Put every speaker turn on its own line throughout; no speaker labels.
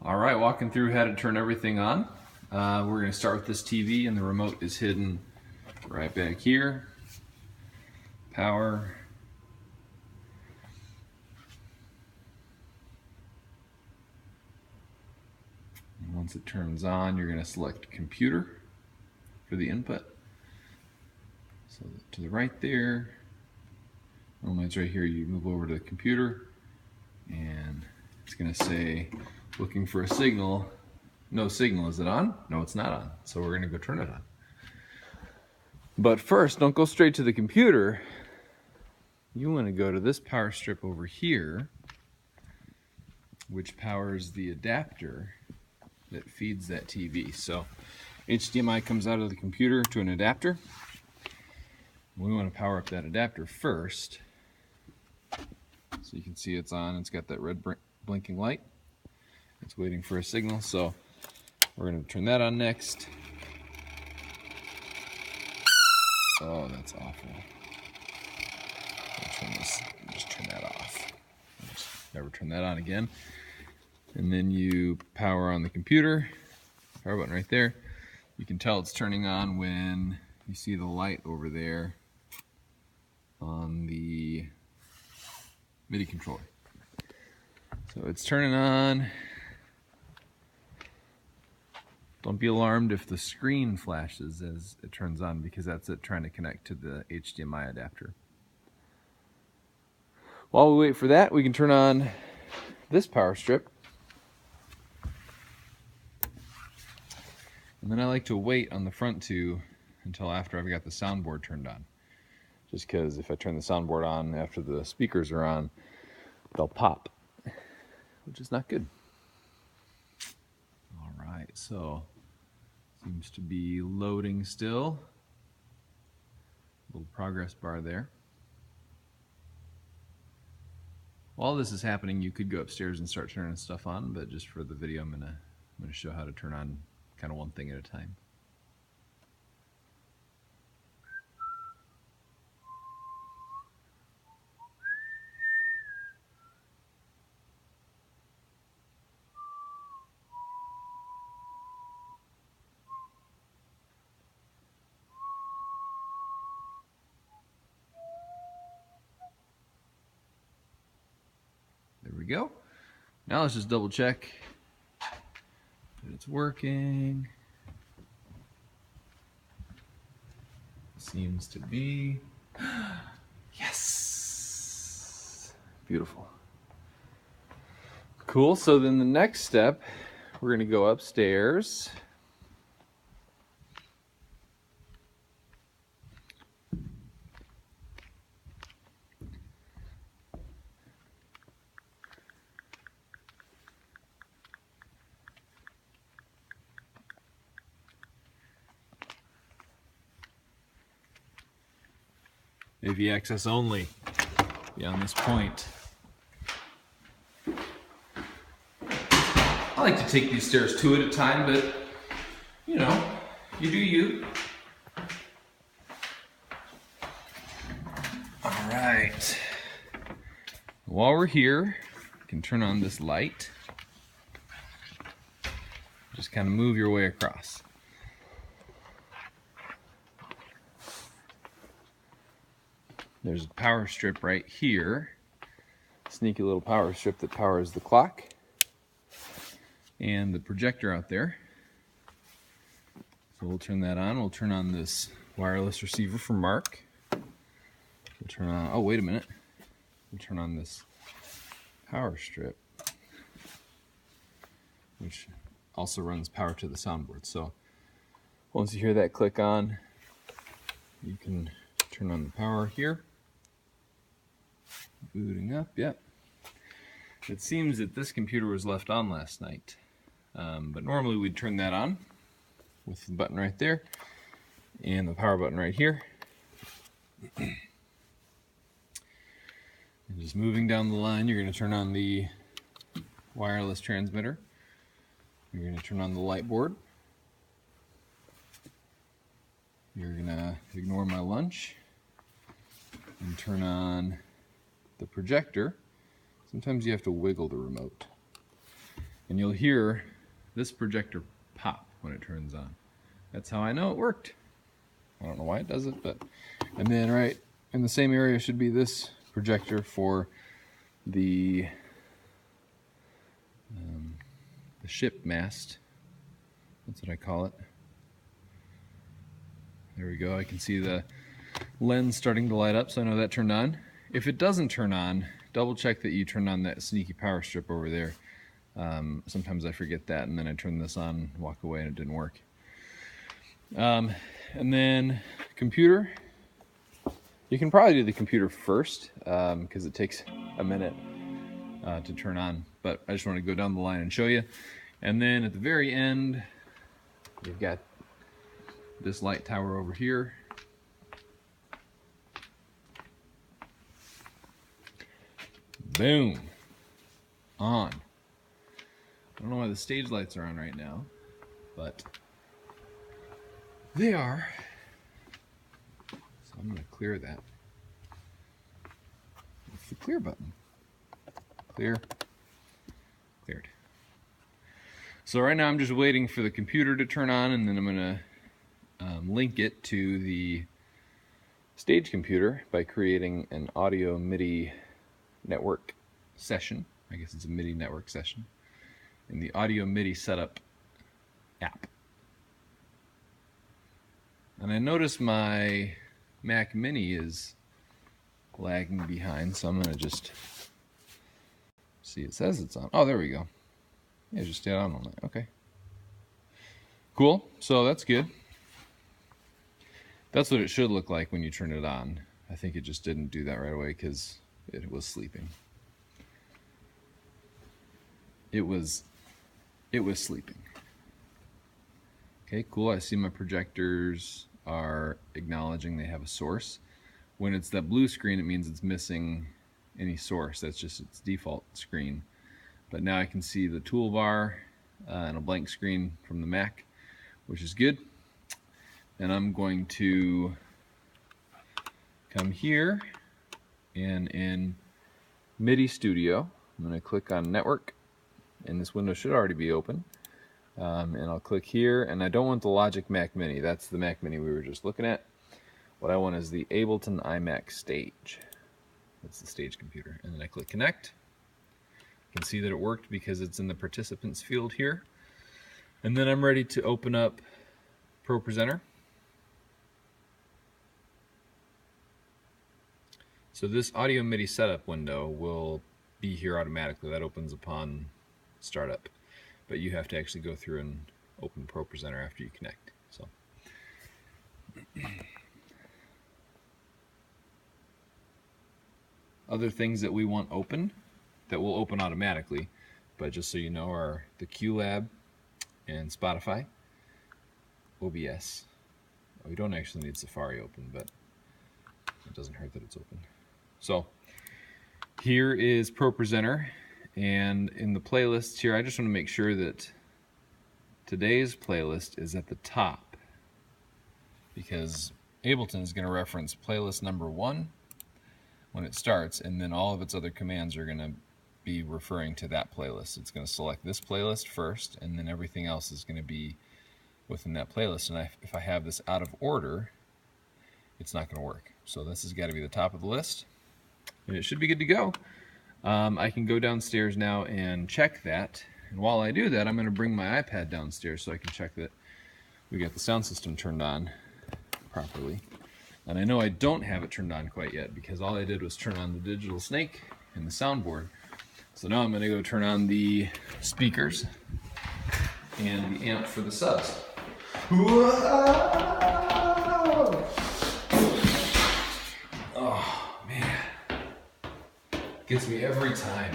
All right, walking through how to turn everything on. We're going to start with this TV, and the remote is hidden right back here. Power. And once it turns on, you're going to select computer for the input. So to the right there, normally it's right here, you move over to the computer, and it's going to say, looking for a signal. No signal. Is it on? No, it's not on. So we're going to go turn it on. But first, don't go straight to the computer. You want to go to this power strip over here, which powers the adapter that feeds that TV. So HDMI comes out of the computer to an adapter. We want to power up that adapter first. So you can see it's on. It's got that red blinking light. It's waiting for a signal. So we're going to turn that on next. Oh, that's awful. Just turn that off. Just never turn that on again. And then you power on the computer. Power button right there. You can tell it's turning on when you see the light over there on the MIDI controller. So it's turning on. Don't be alarmed if the screen flashes as it turns on, because that's it trying to connect to the HDMI adapter. While we wait for that, we can turn on this power strip. And then I like to wait on the front two until after I've got the soundboard turned on. Just because if I turn the soundboard on after the speakers are on, they'll pop, which is not good. All right, so seems to be loading still. Little progress bar there. While this is happening, you could go upstairs and start turning stuff on, but just for the video, I'm gonna show how to turn on kind of one thing at a time. There we go. Now let's just double check that it's working. Seems to be. Yes! Beautiful. Cool, so then the next step, we're going to go upstairs. AV access only beyond this point. I like to take these stairs two at a time, but you know, you do you. All right. While we're here, you can turn on this light. Just kind of move your way across. There's a power strip right here. Sneaky little power strip that powers the clock and the projector out there. So we'll turn that on. We'll turn on this wireless receiver from Mark. We'll turn on, oh wait a minute. We'll turn on this power strip, which also runs power to the soundboard. So once you hear that click on, you can turn on the power here. Booting up, yep. It seems that this computer was left on last night, but normally we'd turn that on with the button right there and the power button right here. And just moving down the line, you're going to turn on the wireless transmitter. You're going to turn on the light board. You're going to ignore my lunch and turn on the projector. Sometimes you have to wiggle the remote. and you'll hear this projector pop when it turns on. That's how I know it worked. I don't know why it does it, but... And then right in the same area should be this projector for the ship mast. That's what I call it. There we go. I can see the lens starting to light up, so I know that turned on. If it doesn't turn on, double check that you turned on that sneaky power strip over there. Sometimes I forget that, and then I turn this on, walk away, and it didn't work. And then computer. You can probably do the computer first because it takes a minute to turn on, but I just want to go down the line and show you. And then at the very end, you've got this light tower over here. Boom. On. I don't know why the stage lights are on right now, but they are. So I'm going to clear that. It's the clear button. Clear. Cleared. So right now I'm just waiting for the computer to turn on, and then I'm going to link it to the stage computer by creating an audio MIDI network session. I guess it's a MIDI network session in the audio MIDI setup app. And I notice my Mac Mini is lagging behind, so I'm going to just see. It says it's on. Oh, there we go. Yeah, just stay on that. Okay. Cool. So that's good. That's what it should look like when you turn it on. I think it just didn't do that right away because it was sleeping. It was sleeping. Okay, cool. I see my projectors are acknowledging they have a source. When it's that blue screen, it means it's missing any source. That's just its default screen. But now I can see the toolbar and a blank screen from the Mac, which is good. And I'm going to come here, and in MIDI Studio, I'm going to click on Network, and this window should already be open. And I'll click here, and I don't want the Logic Mac Mini. That's the Mac Mini we were just looking at. What I want is the Ableton iMac Stage. That's the stage computer. And then I click Connect. You can see that it worked because it's in the participants field here. And then I'm ready to open up Pro Presenter. So this audio MIDI setup window will be here automatically. That opens upon startup. But you have to actually go through and open Pro Presenter after you connect. So other things that we want open that will open automatically, but just so you know, are the QLab and Spotify, OBS. We don't actually need Safari open, but it doesn't hurt that it's open. So here is Pro Presenter, and in the playlists here, I just want to make sure that today's playlist is at the top, because Ableton is going to reference playlist number 1 when it starts, and then all of its other commands are going to be referring to that playlist. It's going to select this playlist first, and then everything else is going to be within that playlist. And if I have this out of order, it's not going to work. So this has got to be the top of the list, and it should be good to go. I can go downstairs now and check that, and while I do that, I'm going to bring my iPad downstairs so I can check that we got the sound system turned on properly. And I know I don't have it turned on quite yet because all I did was turn on the digital snake and the soundboard. So now I'm going to go turn on the speakers and the amp for the subs. Whoa! Oh, man. Gets me every time.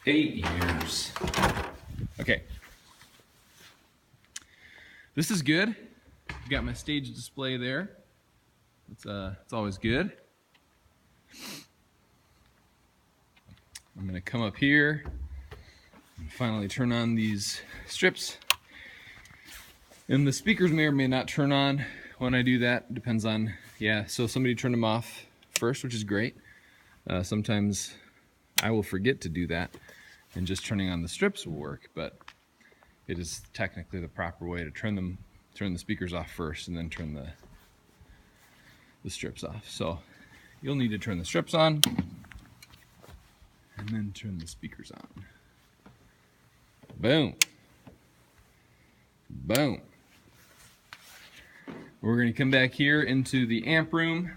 8 years. Okay. This is good. I've got my stage display there. It's always good. I'm going to come up here and finally turn on these strips. And the speakers may or may not turn on when I do that. Depends on, yeah, so somebody turned them off first, which is great. Sometimes I will forget to do that, and just turning on the strips will work, but it is technically the proper way to turn the speakers off first and then turn the strips off. So you'll need to turn the strips on and then turn the speakers on. Boom. Boom. We're going to come back here into the amp room.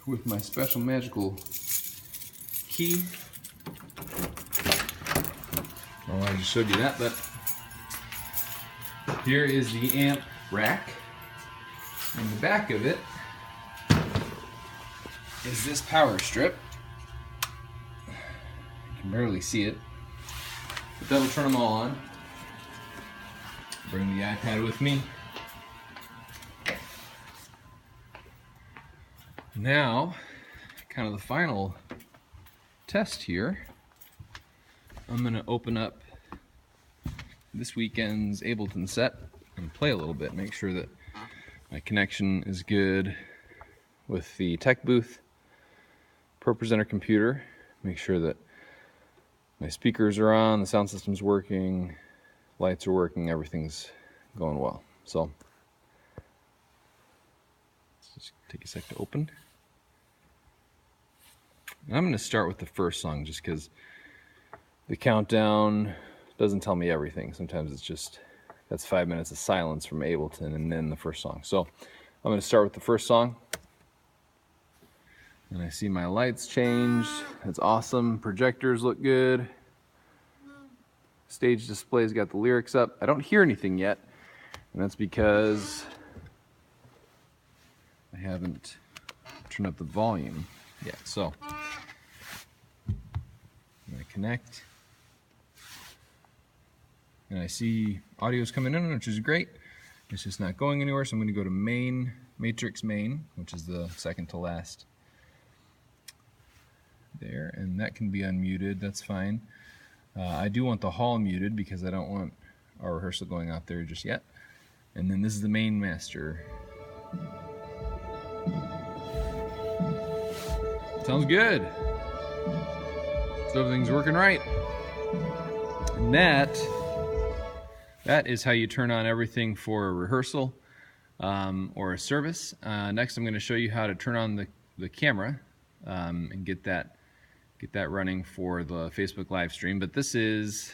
With my special magical key. Well, I just showed you that, but here is the amp rack. In the back of it is this power strip. You can barely see it, but that'll turn them all on. Bring the iPad with me. Now, kind of the final test here, I'm going to open up this weekend's Ableton set and play a little bit, make sure that my connection is good with the tech booth, Pro Presenter computer, make sure that my speakers are on, the sound system's working, lights are working, everything's going well. So, let's just take a sec to open. And I'm going to start with the first song just because the countdown doesn't tell me everything. Sometimes it's just, that's 5 minutes of silence from Ableton and then the first song. So I'm going to start with the first song. And I see my lights changed. That's awesome. Projectors look good. Stage display's got the lyrics up. I don't hear anything yet. And that's because I haven't turned up the volume yet. So I'm going to connect. And I see audio's coming in, which is great. It's just not going anywhere, so I'm going to go to main, matrix main, which is the second to last there, and that can be unmuted, that's fine. I do want the hall muted because I don't want our rehearsal going out there just yet. And then this is the main master. Sounds good. So everything's working right. And that is how you turn on everything for a rehearsal or a service. Next I'm going to show you how to turn on the camera and get that running for the Facebook live stream. But this is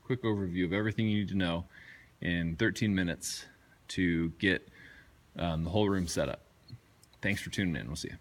a quick overview of everything you need to know in 13 minutes to get the whole room set up. Thanks for tuning in. We'll see you.